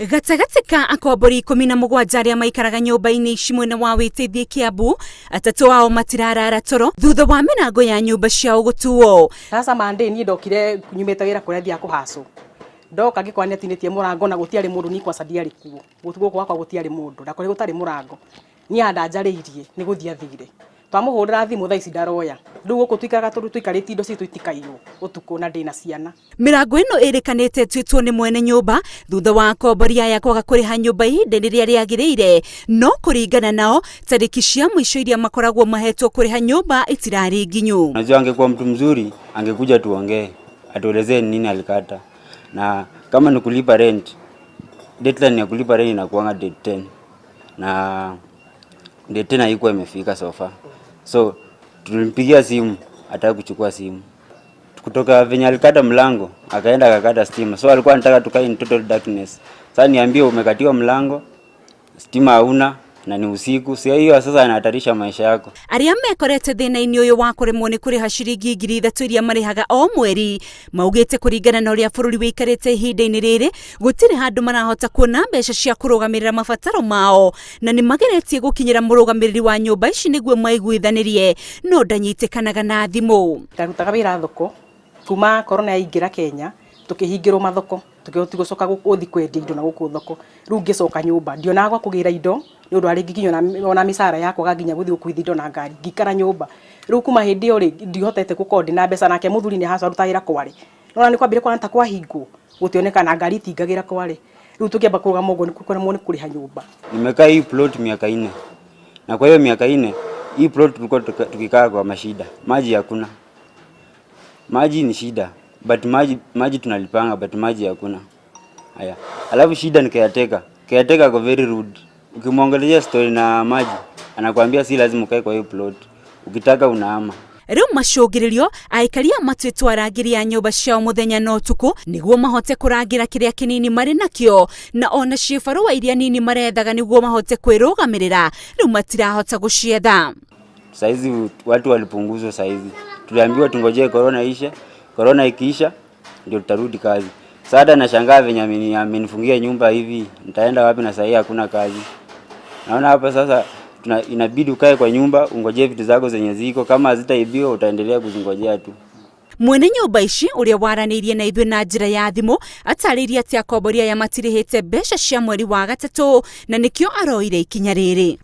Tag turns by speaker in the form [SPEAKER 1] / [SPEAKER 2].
[SPEAKER 1] Gatagati ka akombori 17 aria maikaraga nyumba-ini ici mwene wa Witeithie Kiambu, atatu wao matirarara toro thutha wa mirango ya nyumba ciao gutuo.
[SPEAKER 2] Sasa Mwende ni ndokire nyumite wira kuria thia kuhacu. Ndoka ngikwa ni atinitie murango na gutiari mundu ni kwa sadia rikuo. Gutugo gwakwa gutiari mundu. Na kuri gutari murango. Ni anda njariirie ni guthia thire. Twamuhurira thimu thaa ici ndaroya. Riu guku twikaraga twikariti indo citu itikairwo utuku na ndina ciana.
[SPEAKER 1] Mirango ino irikanite twitwo ni mwene nyumba thutha wa akombori aya kwaga kuriha nyumba ihinda riria riagiriire, no kuringana nao tariki cia mwisho iria makoragwo mahetwo kuriha nyumba itirari nginyu.
[SPEAKER 3] Najua angekuwa mtu mzuri angekuja tuongee atuelezee nini alikata, na kama ni kulipa rent, deadline ya kulipa rent inakuanga date 10 na date 10 haikuwa imefika so far. So tulimpigia simu, ataka kuchukua simu. Kutoka venye alikata mlango, akaenda akakata stima. So alikuwa anataka tukae in total darkness. Sasa niambie umekatiwa mlango, stima hauna na ni usiku. Sio hiyo sasa anahatarisha maisha yako.
[SPEAKER 1] Aria mekorete thina-ini uyu wa kuremwo ni kuriha ciringi 3,000 iria marihaga o mweri, maugite kuringana na uria bururi wikarite ihinda-ini riri gutiri handu marahota kuona mbeca cia kurugamirira mabataro mao, na ni mageretie gukinyira murugamiriri wa nyumba ici niguo maiguithanirie no ndanyitikanaga na thimu.
[SPEAKER 2] Tarutaga wira thoko kuma corona yaingira Kenya, tukihingirwo mathoko tugicoka guthi kwendia indo na guku thoko. Riu ngicoka nyumba ndiona gwa kugira indo ni undu ari ngikinyo na misara yakwa gaginya guthi gukuithi indo na ngari ngikara nyumba. Riu kuma hindi iyo ri ndihotete gukondi na mbeca nake muthuri ni haca rutagira kware. Nona ni kwambire kwanta kwa hingo gutioneka na ngari tingagira kware. Riu tukiamba kuruga mogo ni kukoremwo ni kuriha nyumba.
[SPEAKER 3] Nimekaa hii plot miaka 4. Na kwa hiyo miaka 4 hii plot tulikuwa tukikaa kwa mashida. Maji hakuna. Maji ni shida, but maji tunalipanga, but maji hakuna. Haya. Alafu shida ni caretaker kwa very rude. Ukimwongelea story na maji, anakuambia si lazima ukae kwa hiyo plot. Ukitaka unahama.
[SPEAKER 1] Riu macungiririo aikaria matwitwa rangiri ya nyumba ciao muthenya no tuku niguo mahote kurangira kiria kinini mari nakio, na ona ciibarua iria nini marethaga niguo mahote kwirugamirira riu matirahota gucietha.
[SPEAKER 3] Saizi watu walipunguzwa saizi. Tuliambiwa tungojee corona ishe. Corona ikiisha ndio tutarudi kazi. Sasa nashangaa venye amenifungia nyumba hivi. Nitaenda wapi na sasa hakuna kazi. Naona hapa sasa inabidi ukae kwa nyumba ungojee vitu zako zenye ziko, kama hazitaibiwa utaendelea kuzingojea tu.
[SPEAKER 1] Mwene nyumba ici uria waranirie na ithuĩ na njira ya thimu ataririe ati akombori aya matirihite mbeca cia mweri wa gatatu na nikio aroire ikinya riri.